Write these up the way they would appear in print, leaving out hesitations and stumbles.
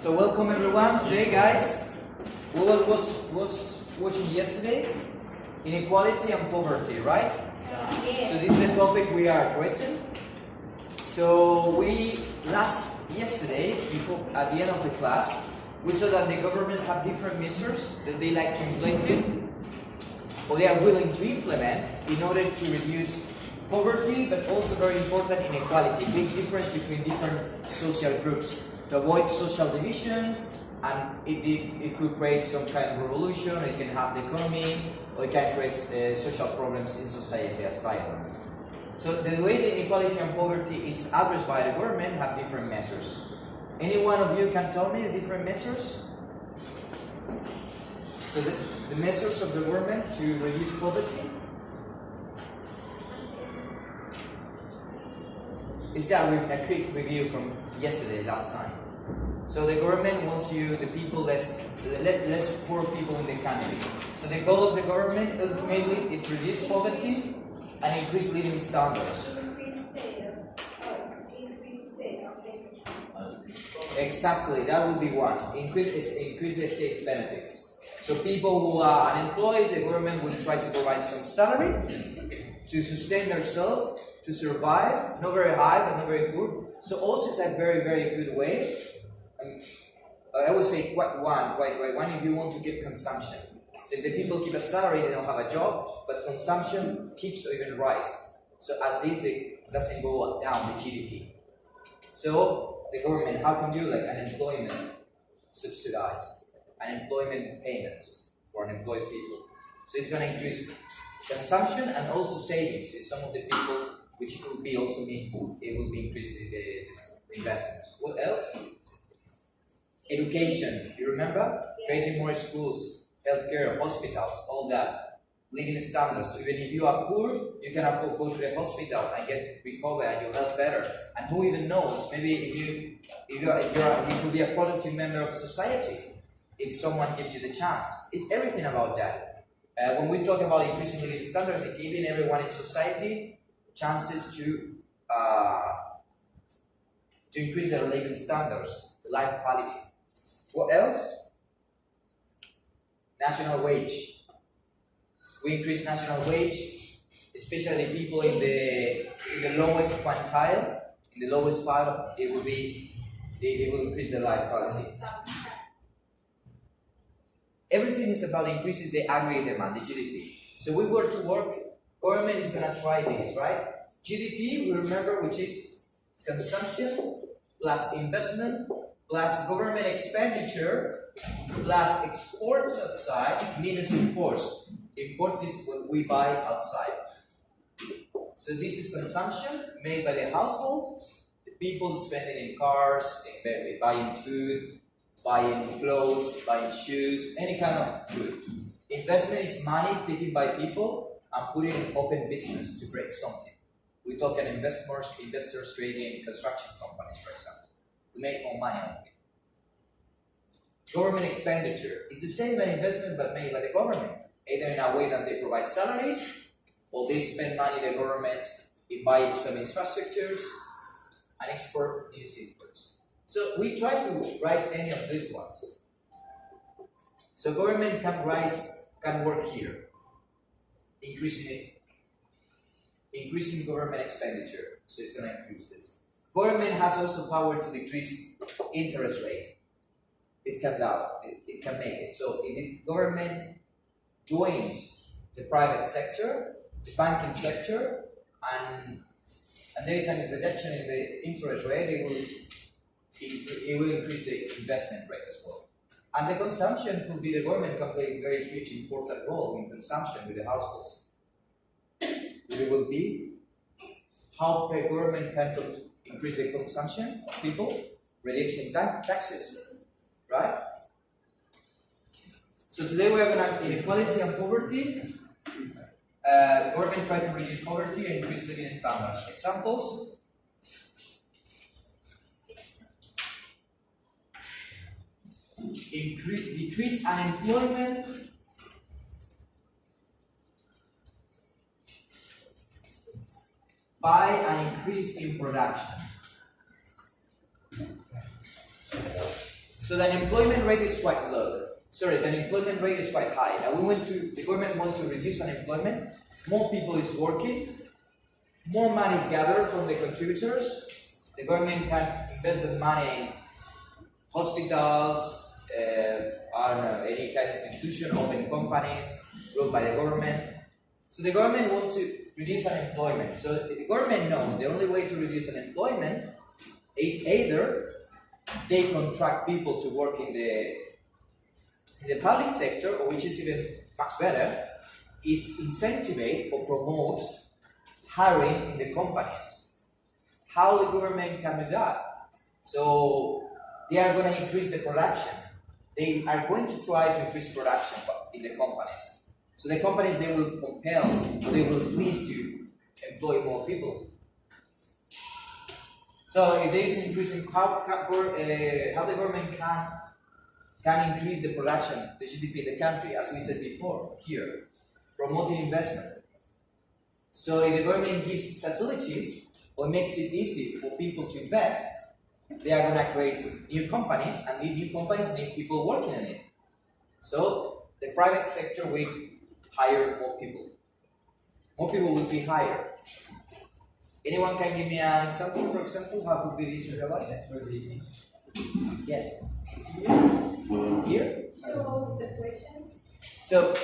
So welcome everyone. Today, guys, we was watching yesterday inequality and poverty, right? Yes. So this is the topic we are addressing. So yesterday, at the end of the class, we saw that the governments have different measures that they like to implement, or they are willing to implement in order to reduce poverty, but also very important inequality, big difference between different social groups, to avoid social division, and it could create some kind of revolution, or it can have the economy, or it can create social problems in society as violence. So the way the inequality and poverty is addressed by the government have different measures. Any one of you can tell me the different measures? So the measures of the government to reduce poverty? Is that a quick review from yesterday, last time? So the government wants the people less poor people in the country. So the goal of the government ultimately is reduce poverty and increase living standards. Exactly, that would be one. Increase the state benefits. So people who are unemployed, the government will try to provide some salary to sustain themselves, to survive, not very high but not very poor. So also it's a very, very good way. I would say quite one if you want to get consumption. So if the people keep a salary, they don't have a job, but consumption keeps or even rise. So as this, they doesn't go down the GDP. So the government, how can you like unemployment subsidize, unemployment payments for unemployed people? So it's going to increase consumption and also savings in some of the people, which could be also means it will be increasing the investments. What else? Education. You remember? Creating more schools, healthcare, hospitals, all that. Living standards. So even if you are poor, you can afford go to the hospital and get recover and your health better. And who even knows? Maybe you could be a productive member of society if someone gives you the chance. It's everything about that. When we talk about increasing living standards, it's giving everyone in society chances to increase their living standards, life quality. What else? National wage. We increase national wage, especially people in the lowest quintile, in the lowest part. They will increase their life quality. Everything is about increasing the aggregate demand, the GDP. So we were to work. Government is going to try this, right? GDP, we remember, which is consumption plus investment plus government expenditure plus exports outside minus imports. Imports is what we buy outside. So this is consumption made by the household, the people spending in cars, in buying food, buying clothes, buying shoes, any kind of good. Investment is money taken by people and put it in open business to create something. We talk about investors creating construction companies, for example, to make more money on it. Government expenditure is the same as investment but made by the government, either in a way that they provide salaries or they spend money, the government, in buying some infrastructures and export these imports. So we try to rise any of these ones. So government can work here, increasing government expenditure. So it's going to increase this. Government has also power to decrease interest rate. It can make it. So if the government joins the private sector, the banking sector, and there is a reduction in the interest rate, it will increase the investment rate as well. And the consumption could be the government can play a very huge important role in consumption with the households. It will be how the government can increase the consumption of people, reducing taxes. Right? So today we are going to have inequality and poverty. Government try to reduce poverty and increase living standards. Examples? Decrease unemployment. By an increase in production. So So the unemployment rate is quite low. Sorry, the unemployment rate is quite high. Now the government wants to reduce unemployment. More people is working. More money is gathered from the contributors. The government can invest the money in hospitals, I don't know, any kind of institution, open companies, ruled by the government. So the government wants to reduce unemployment. So the government knows the only way to reduce unemployment is either they contract people to work in the public sector, or which is even much better, is incentivate or promote hiring in the companies. How the government can do that? So they are going to increase the production. They are going to try to increase production in the companies. So the companies, they will compel, or they will please to employ more people. So if there is an increase in how the government can increase the production, the GDP in the country, as we said before here, promoting investment. So if the government gives facilities or makes it easy for people to invest, they are going to create new companies, and these new companies need people working in it. So the private sector will hire more people. More people will be hired. Anyone can give me an example? For example, how could be this in the Yes. Here? Shows the question. So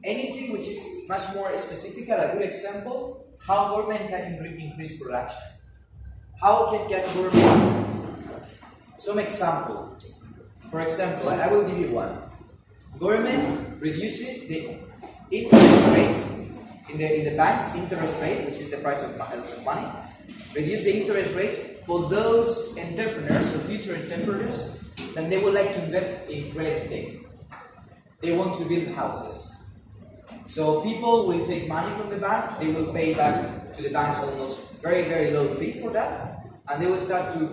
anything which is much more specific, a good example, how government can increase production. How can government? Some example. For example, I will give you one. Government reduces the interest rate in the bank's interest rate, which is the price of money. Reduce the interest rate for those entrepreneurs or future entrepreneurs that they would like to invest in real estate. They want to build houses. So people will take money from the bank, they will pay back to the banks almost very, very low fee for that, and they will start to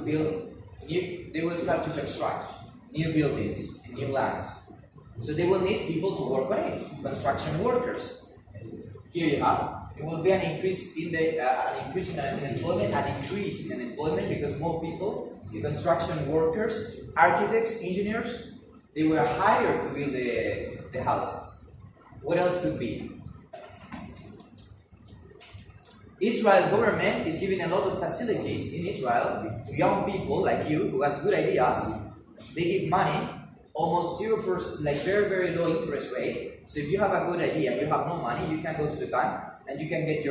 construct new buildings and new lands. So they will need people to work on it, construction workers. Here you have. It will be an increase in unemployment, a decrease in unemployment, because more people, construction workers, architects, engineers, they were hired to build the houses. What else could be? Israel government is giving a lot of facilities in Israel to young people like you who has good ideas. They give money, almost 0%, like very, very low interest rate. So if you have a good idea and you have no money, you can go to the bank and you can get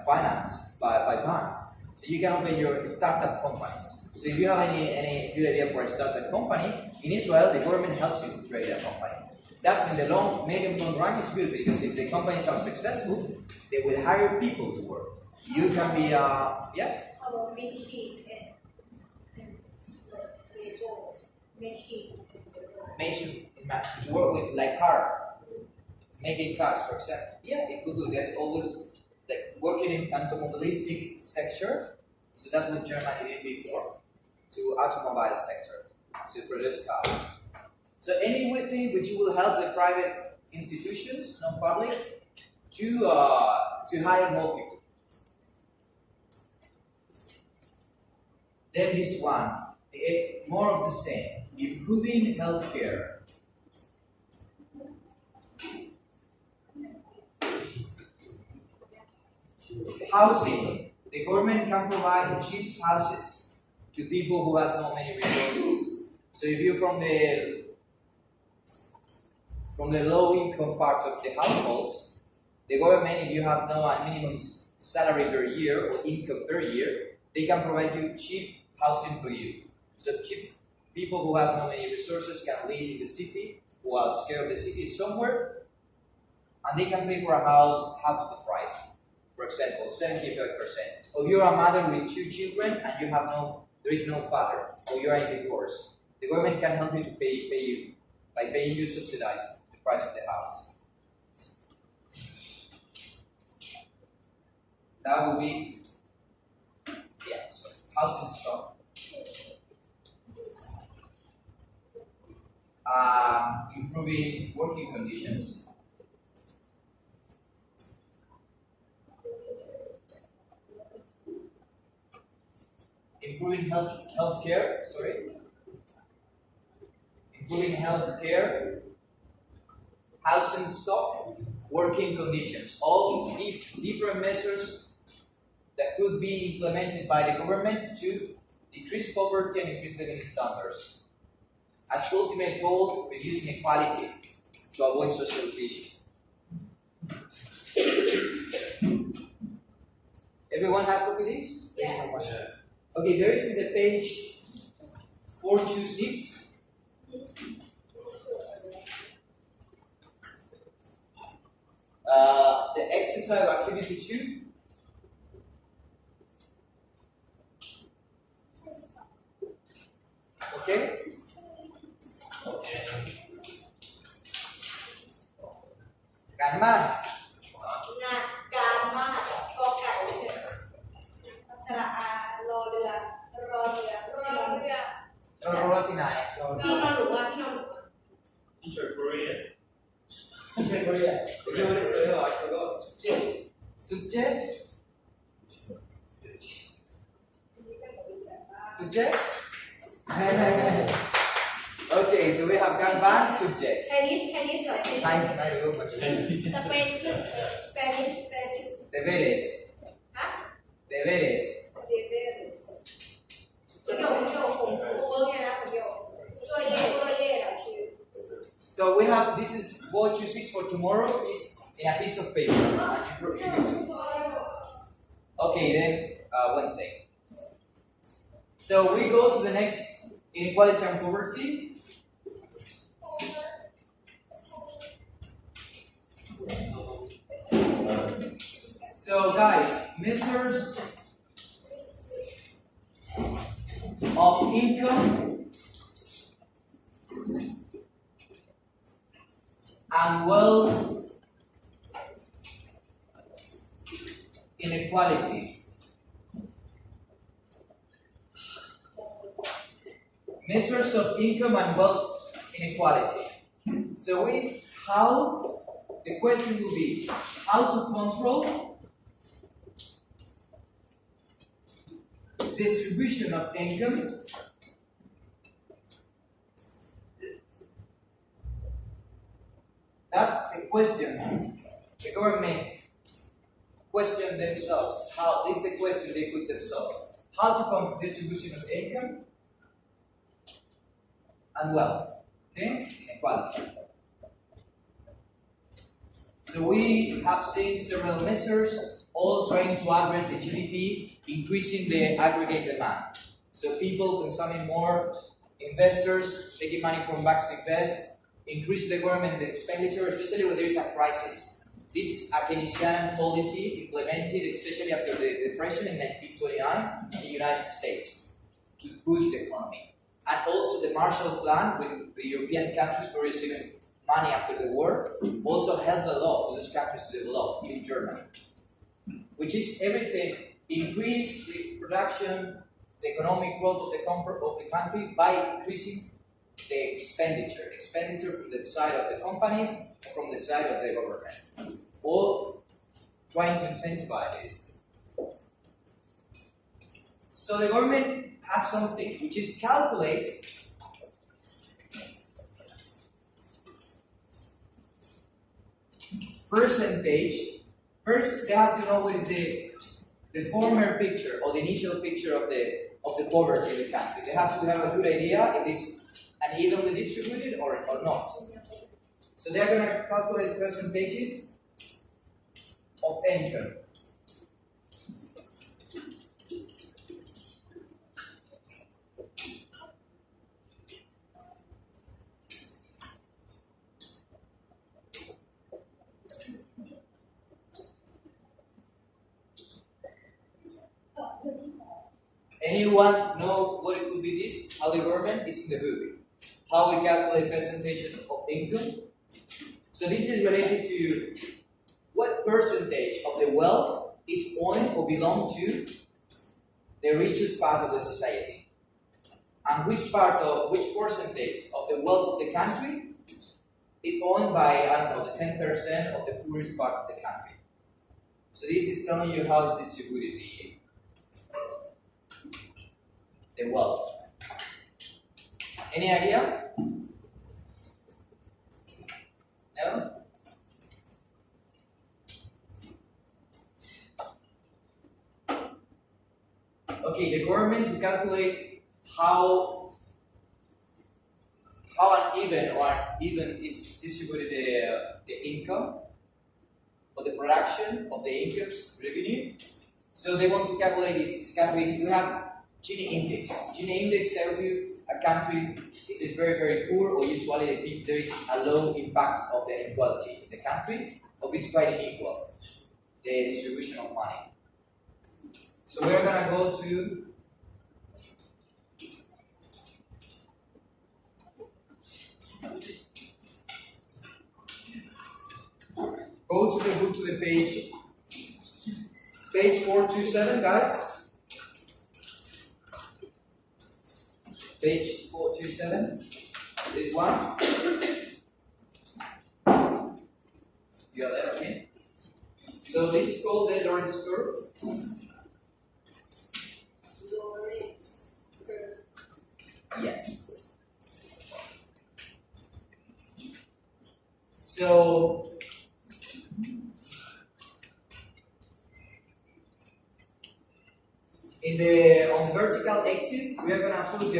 finance by banks. So you can open your startup companies. So if you have any good idea for a startup company, in Israel, the government helps you to create a company. That's in the medium long run, it's good, because if the companies are successful, they will hire people to work. You can be, yeah? Our machine to work with, like car, making cars, for example. Yeah, it could do. There's always like working in automobilistic sector. So that's what Germany did before, to automobile sector, to produce cars. So anything which will help the private institutions, non-public, to hire more people. Then this one, more of the same, improving healthcare. Housing. The government can provide cheap houses to people who has not many resources. So if you're from the low income part of the households, the government, if you have no minimum salary per year or income per year, they can provide you cheap housing for you. So cheap people who have no many resources can live in the city or outskirts of the city somewhere, and they can pay for a house half of the price. For example, 75%. Or you're a mother with 2 children and there is no father, or you are in divorce. The government can help you to pay you by paying you subsidize the price of the house. That will be, yeah, so housing stock. Improving working conditions. Improving healthcare, sorry. including health care, housing stock, working conditions. All different measures that could be implemented by the government to decrease poverty and increase living standards. As ultimate goal, reduce inequality to avoid social issues. Everyone has copy this? Yeah. Okay, there is in the page 426. The exercise activity 2. Okay? Karma. งานการมากกอไก่สระอารอเรือรอเรือRoti naik. พี่นอนหนูว่าพี่นอนหนู Teacher Korean. Teacher Korea. Teacher what is it? I forgot. Sukje. Sukje? Okay, so we have Kanban subject. แคนิสเหรอ Hi, go for สเปนสเปนิช Deberes. ฮะ Deberes. เดเวริสประโยคผมเวิร์กเนี่ยนะประโยคช่วยเย่เหรอชื่อ So we have, this is what you 6 for tomorrow is in a piece of paper. Okay, then Wednesday. So we go to the next inequality and poverty. So guys, measures of income and wealth inequality. Measures of income and wealth inequality. So the question will be how to control distribution of income that the question the government question themselves, how this is the question they put themselves, how to control distribution of income and wealth, okay, inequality. So we have seen several measures all trying to address the GDP, increasing the aggregate demand. So people consuming more, investors taking money from banks to invest, increase the government expenditure, especially when there is a crisis. This is a Keynesian policy implemented especially after the Depression in 1929 in the United States to boost the economy. And also the Marshall Plan, when the European countries were receiving money after the war, also helped a lot to these countries to develop, even Germany. Which is everything, increase the production, the economic growth of the country by increasing the expenditure from the side of the companies, from the side of the government, or trying to incentivize this. So the government has something which is calculate percentage. First, they have to know what is the former picture or the initial picture of the poverty in the country. They have to have a good idea if it's unevenly distributed or not. So they are going to calculate percentages of income. Anyone know what it could be this? How the government? It's in the book. How we calculate percentages of income. So this is related to what percentage of the wealth is owned or belong to the richest part of the society. And which percentage of the wealth of the country is owned by, I don't know, the 10% of the poorest part of the country. So this is telling you how it's distributed the wealth. Any idea? Okay, the government to calculate how uneven is distributed the income or the production of the incomes revenue. So they want to calculate its countries. We have Gini index. Gini index tells you a country is very, very poor, or usually there is a low impact of the inequality in the country, or it's quite unequal, the distribution of money. So we're gonna go to the book to the page 427, guys. Page 427. This one. You are there, okay? So this is called the Lorentz curve. Lorentz curve. Yes. So on the vertical axis, we are going to put the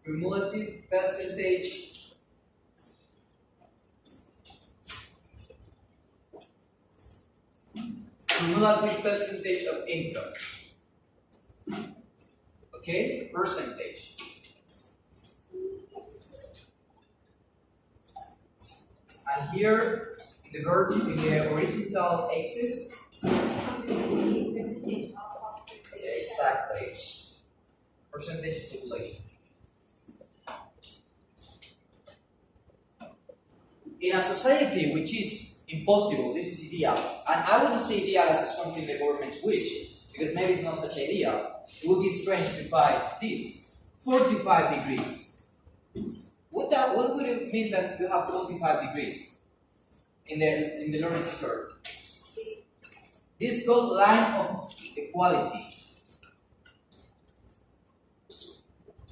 cumulative percentage of income. Okay, percentage. And here in the horizontal axis. Exactly. Percentage of population. In a society which is impossible, this is ideal, and I wouldn't say ideal as something the governments wish, because maybe it's not such ideal. It would be strange to find this 45 degrees. What would it mean that you have 45 degrees in the Lorentz curve? This is called line of equality.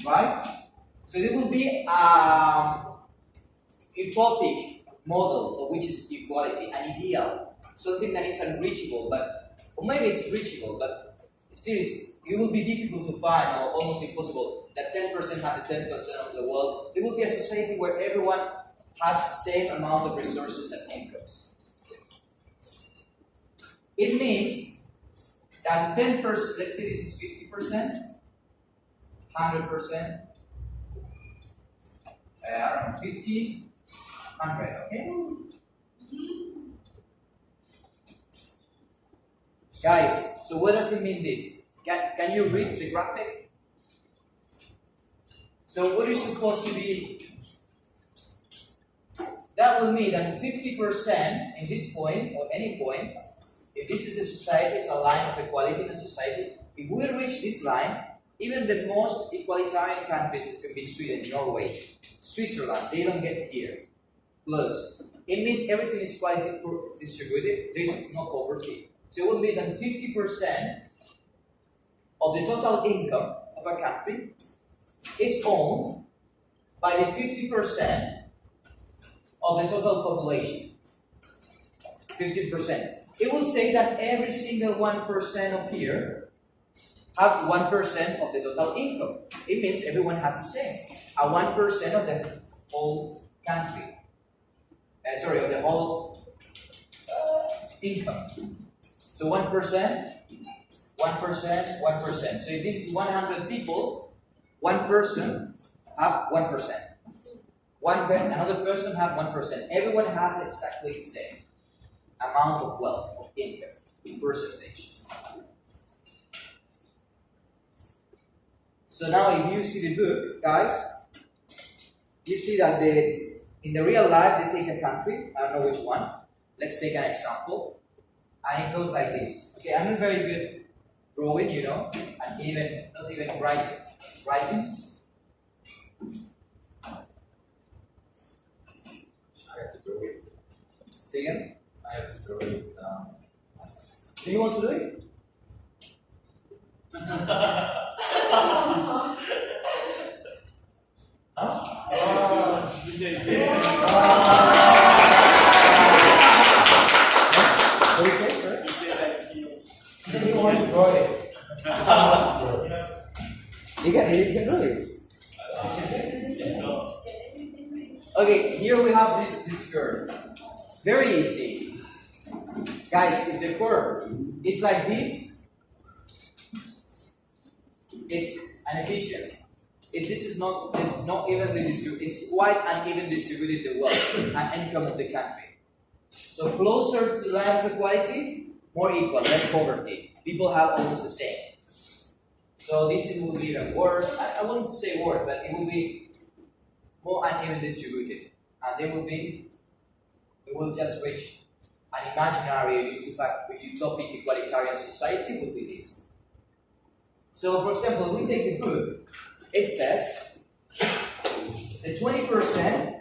Right? So it will be a utopic model of which is equality, an ideal, something that is unreachable, or maybe it's reachable, but still it will be difficult to find, or almost impossible, that 10% have the 10% of the world. There will be a society where everyone has the same amount of resources and incomes. It means that 10%, let's say this is 50%, 100%, around 50, 100, okay? Guys, so what does it mean this? Can you read the graphic? So what is supposed to be? That will mean that 50% in this point, or any point, if this is the society, it's a line of equality in the society. If we reach this line, even the most egalitarian countries, it can be Sweden, Norway, Switzerland, they don't get here. Plus, it means everything is quality distributed, there is no poverty. So it will be that 50% of the total income of a country is owned by the 50% of the total population. 50%. It will say that every single 1% of here have 1% of the total income. It means everyone has the same. A 1% of the whole country. Of the whole income. So 1%, 1%, 1%. So if this is 100 people, one person have 1%. Another person have 1%. Everyone has exactly the same amount of wealth, of income, in percentage. So now if you see the book, guys, you see that in the real life they take a country, I don't know which one. Let's take an example. And it goes like this. Okay, I'm not very good drawing, and not even writing. I have to draw it. Say again? I have to draw it. Do you want to do it? She said yeah. What do you say, sir? He said like You want to draw You can do it. Okay, here we have this curve. Very easy. Guys, if the curve is like this, it's inefficient. If this is not evenly distributed, it's quite uneven distributed the wealth and income of the country. So closer to the line of equality, more equal, less poverty. People have almost the same. So this will be even worse. I wouldn't say worse, but it will be more uneven distributed. And we will just reach an imaginary utopic equalitarian society will be this. So for example, we take a book. It says the 20%,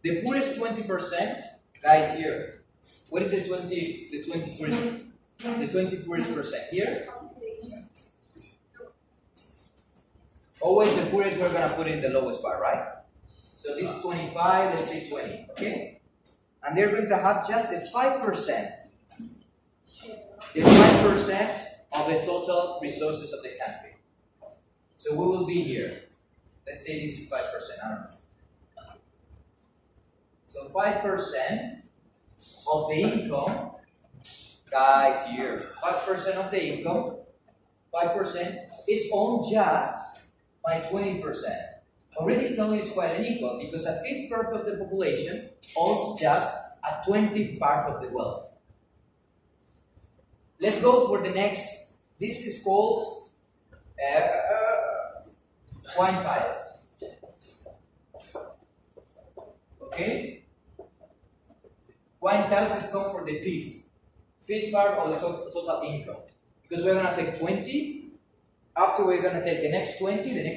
the poorest 20%, guys here. What is the 20 poorest percent here? Always the poorest we're gonna put in the lowest part, right? So this is 25, let's say 20, okay? And they're going to have just the 5%. The 5% of the total resources of the country. So we will be here. Let's say this is 5%, I don't know. So 5% of the income, guys here, 5% of the income, 5% is owned just by 20%. Already still is quite unequal because a fifth part of the population owns just a 20th part of the wealth. Let's go for the next. This is called quintiles. Okay? Quintiles is come for the fifth part of the total income. Because we're going to take 20, after we're going to take the next 20, then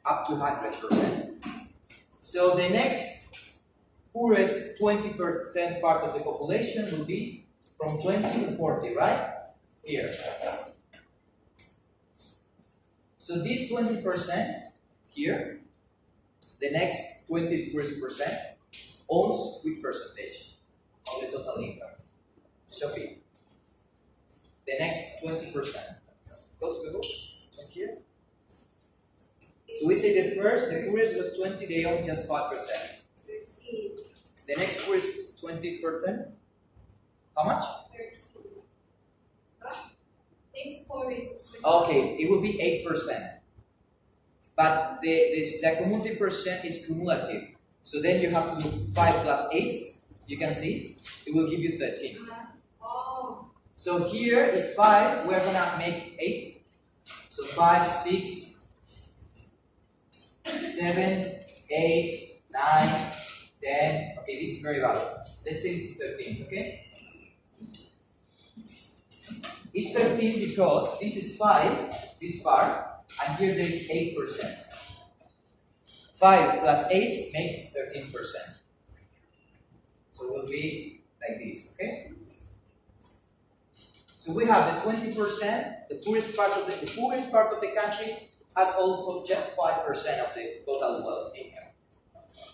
up to 100%. So the next poorest 20% part of the population will be from 20 to 40, right? Here. So this 20% here, the next 20% owns which percentage of the total income? Sophie. The next 20%. Go to the book. And here. So we say that first, the poorest was 20, they own just 5%. 13. The next poorest 20%, how much? 13. Huh? Next poorest. Okay, it will be 8%. But the cumulative percent is cumulative. So then you have to do 5 plus 8. You can see, it will give you 13. Oh. So here is 5, we're going to make 8. So 5, 6, 7, 8, 9, 10. Okay, this is very valid. Let's say it's 13, okay? It's 13 because this is 5, this part, and here there is 8%. 5 plus 8 makes 13%. So it will be like this, okay? So we have the 20%, the poorest part of the country has also just 5% of the total wealth income.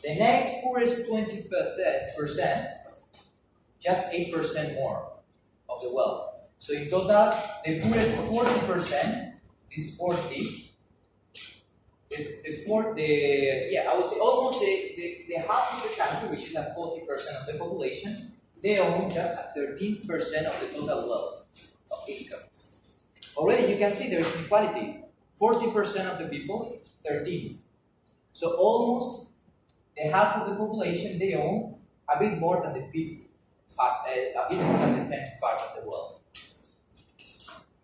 The next poorest 20%, just 8% more of the wealth. So in total, the poorest 40% is 40. I would say almost the half of the country, which is at 40% of the population, they own just at 13% of the total wealth of income. Already you can see there is inequality. 40% of the people, 13. So almost the half of the population, they own a bit more than the fifth part, a bit more than the 10th part of the wealth.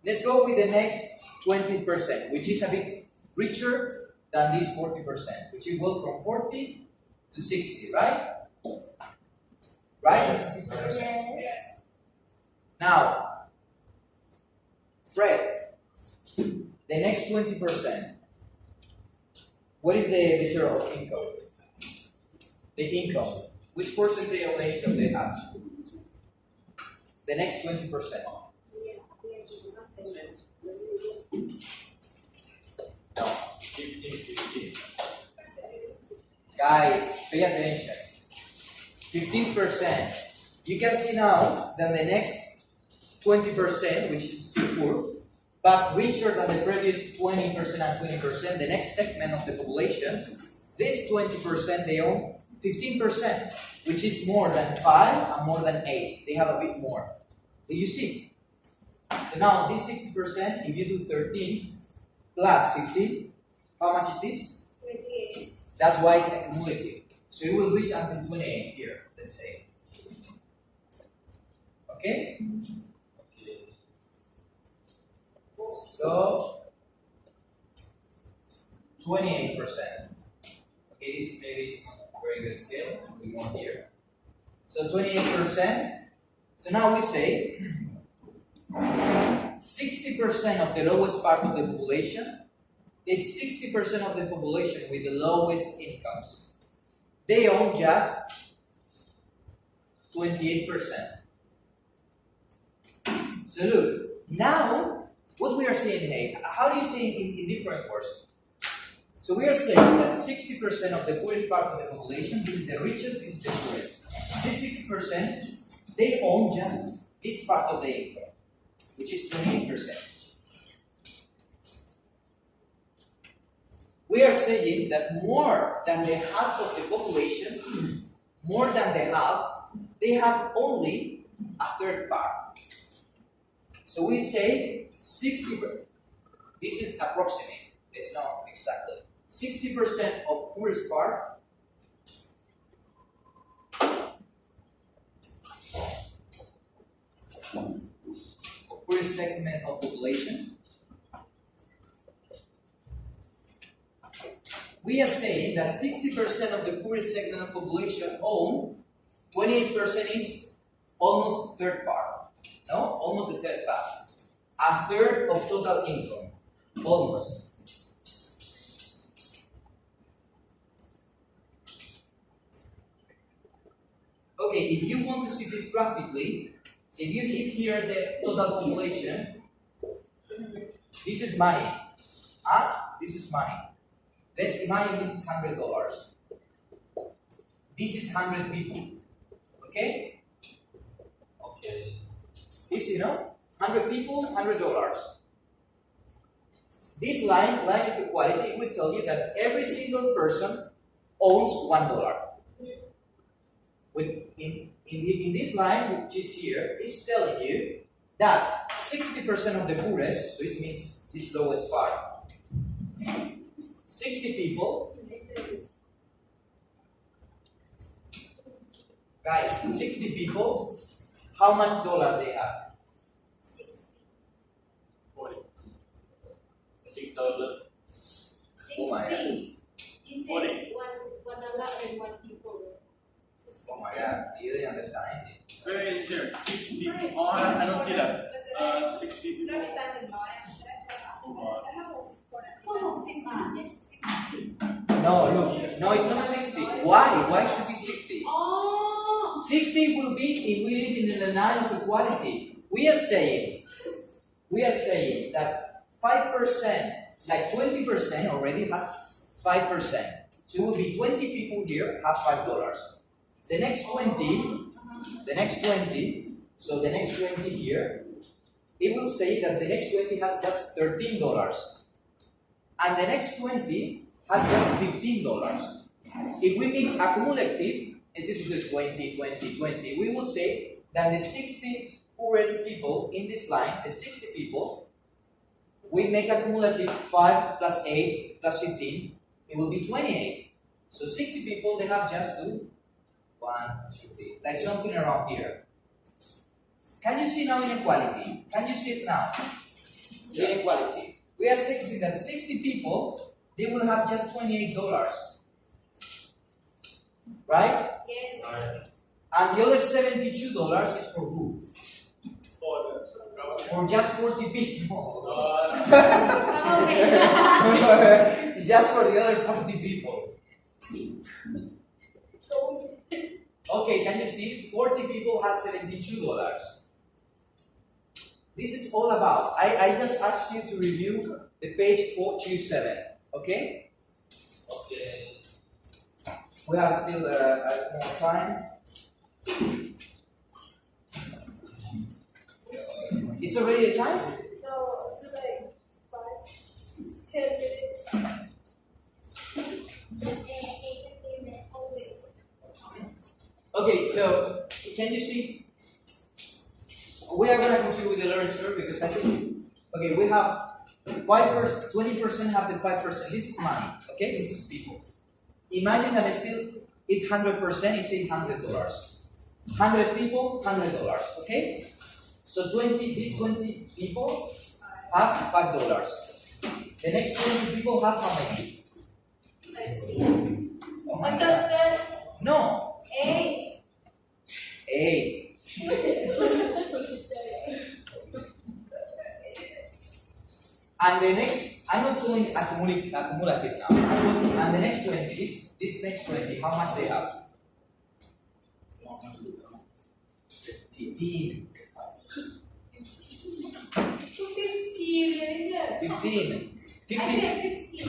Let's go with the next 20%, which is a bit richer than this 40%, which will go from 40 to 60, right? Right? This is 60%. Yes. Now, Fred, the next 20%, what is the share of income? The income. Which percentage of the income they have? The next 20%. No. 15. Guys, pay attention. 15%. You can see now that the next 20%, which is still poor, but richer than the previous 20% and 20%, the next segment of the population, this 20%, they own 15%, which is more than 5 and more than 8. They have a bit more. Do you see? So now this 60%, if you do 13 plus 15, how much is this? 28. That's why it's accumulative. So it will reach until 28 here, let's say. Okay? Okay. So 28%. Okay, this maybe is not a very good scale. We want here. So 28%. So now we say 60% of the lowest part of the population is 60% of the population with the lowest incomes. They own just 28%. So look, now what we are saying, hey, how do you say in different words? So we are saying that 60% of the poorest part of the population, this is the richest, this is the poorest. This 60%, they own just this part of the income, which is 28%. We are saying that more than the half of the population, more than the half, they have only a third part. So we say 60%, this is approximate, it's not exactly. 60% of poorest part, poorest segment of population. We are saying that 60% of the poorest segment of population own 28% is almost the third part. No? Almost the third part. A third of total income. Almost. Okay, if you want to see this graphically, if you give here the total population, this is money. This is money. Let's imagine this is $100. This is 100 people. Okay? Okay. Easy, no? 100 people, $100. This line of equality, will tell you that every single person owns $1. In this line, which is here, it's telling you that 60% of the poorest, so it means this lowest part, 60 people, guys, 60 people, how much dollars they have? 40. $6. 60. You say $40. $1 and 1 people. So Oh my God, you didn't understand anything. Wait, here. 60. Oh, I don't see that. 60 people. ได้มีตังค์100อ่ะจะได้คนละแล้วถ้า60คนอ่ะ ก็60 บาทเนี่ย60 No, look, no, it's not 60. Why? Why should it be 60? อ๋อ 60 will be if we live in the line of equality. We are saying that 5%, like 20% already has 5%. So it will be 20 people here have $5. The next 20, so the next 20 here, it will say that the next 20 has just $13. And the next 20 has just $15. If we make a cumulative, instead of the 20, 20, 20, we will say that the 60 poorest people in this line, the 60 people, we make a cumulative 5 plus 8 plus 15, it will be 28. So 60 people, they have just to 1, 2, 3, like something around here. Can you see now inequality? Can you see it now? Yeah. Inequality. We are saying that 60 people, they will have just $28. Right? yes Alright. And the other $72 is for who? For the government. For just 40 people. okay Just for the other 40 people. Okay, can you see? 40 people have $72. This is all about. I just asked you to review the page 427. Okay? Okay. We have still more time. It's already a time? No, today Okay, so can you see? We are going to continue with the learning curve because I think, okay, we have 5%, 20% have the 5%. This is money, okay? This is people. Imagine that it still is 100%, it's $800. 100 people, $100, okay? So these 20 people have $5. The next 20 people have how many? 13. Oh my God. No. 8. 8. And the next, I'm not doing accumulative now. And the next 20, this next 20, how much they have? 15. 15. 50, I said 15.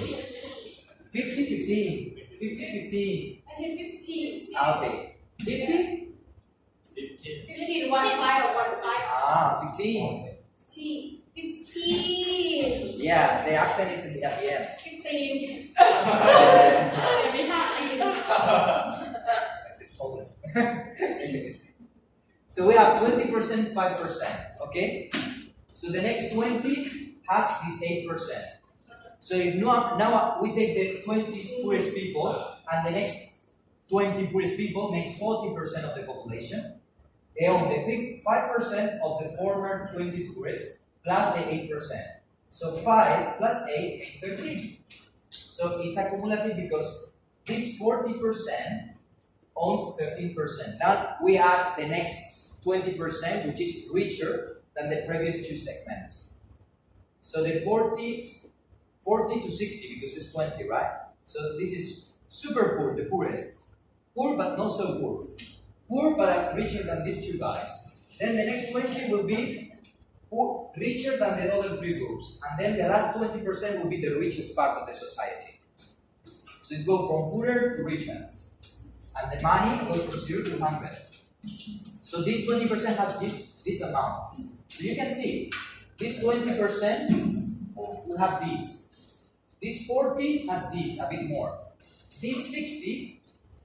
50, 15. 50, 15. I said 15. Okay. 50? 15. 1 5 or 1 5? Ah, 15. 15. 15. Yeah, the accent is at the end. 15. So we have 20%, 5%, okay? So the next 20 has this 8%. So if now we take the 20 poorest people, and the next 20 poorest people makes 40% of the population. They own the 5% of the former 20 poorest plus the 8%. So 5 plus 8 is 13. So it's accumulative because this 40% owns 13%. Now we add the next 20%, which is richer than the previous two segments. So the 40 to 60 because it's 20, right? So this is super poor, the poorest. Poor but not so poor. Poor but richer than these two guys. Then the next 20 will be poor, richer than the other three groups. And then the last 20% will be the richest part of the society. So it goes from poorer to richer. And the money goes from 0 to 100. So this 20% has this amount. So you can see, this 20% will have this. This 40 has this, a bit more. This 60,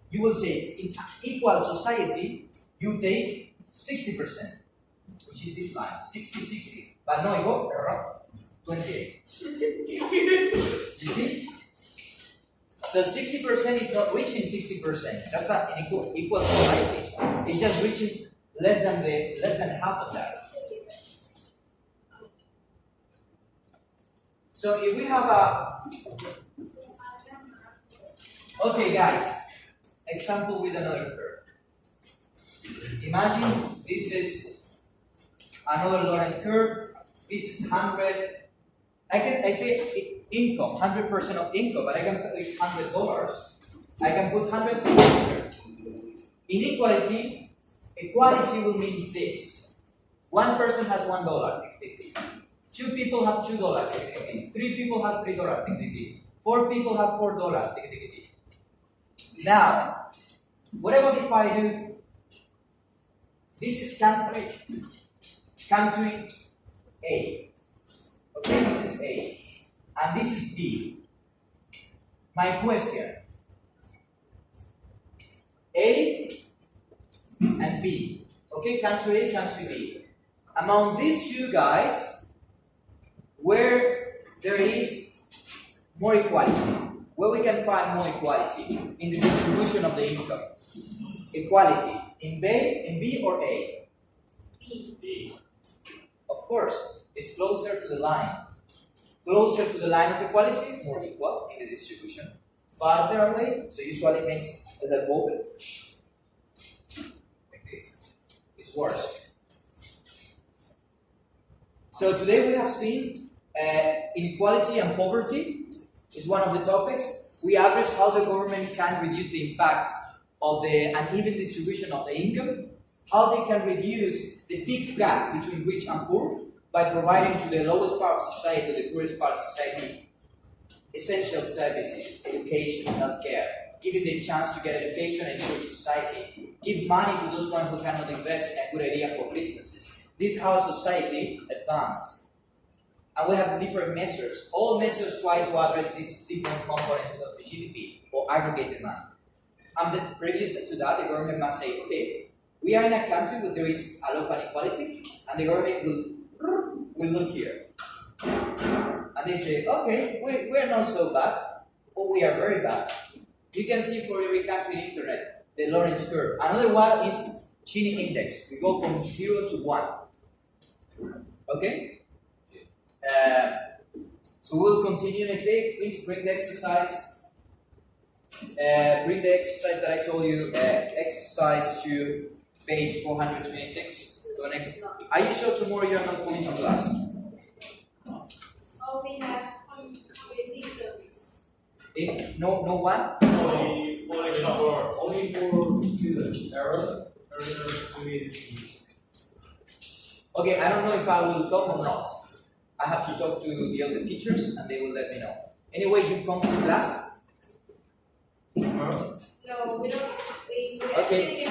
you will say, in equal society, you take 60%, which is this line, 60, 60. But no, you go around 28. You see? So 60% is not reaching 60%. That's not an equal society. It's just reaching less than half of that. So if we have a okay guys, example with another curve. Imagine this is another Lorentz curve. This is 100. I say income, 100% of income, but I can put $100. I can put 100 here. Inequality, equality will mean this. One person has $1. Two people have $2. Three people have $3. Four people have $4. Now, what about if I do? This is country A. Okay, this is A. And this is B. My question. A and B. Okay, country A, country B. Among these two guys, where there is more equality, where we can find more equality in the distribution of the income. Equality in B or A? B. B. Of course, it's closer to the line. Closer to the line of equality, more equal in the distribution. Farther away, so usually it makes as a bubble, like this. It's worse. So today we have seen inequality and poverty is one of the topics. We address how the government can reduce the impact of the uneven distribution of the income, how they can reduce the big gap between rich and poor by providing to the lowest part of society, the poorest part of society, essential services, education, healthcare, giving them a chance to get education and improve society, give money to those ones who cannot invest in a good idea for businesses. This is how society advances. And we have different measures. All measures try to address these different components of the GDP or aggregate demand. And previous to that, the government must say, okay, we are in a country where there is a lot of inequality, and the government will look here. And they say, okay, we are not so bad, or we are very bad. You can see for every country in internet, the Lawrence curve. Another one is Gini index. We go from 0 to 1. Okay? So we'll continue next day. Please bring the exercise. Bring the exercise that I told you. Exercise to page 426. Go next. Are you sure tomorrow you're not going to class? Oh, we have community service. No one? Only for students. Error community. Okay, I don't know if I will come or not. I have to talk to the other teachers and they will let me know. Anyway, you come to class? No, we don't. We Okay,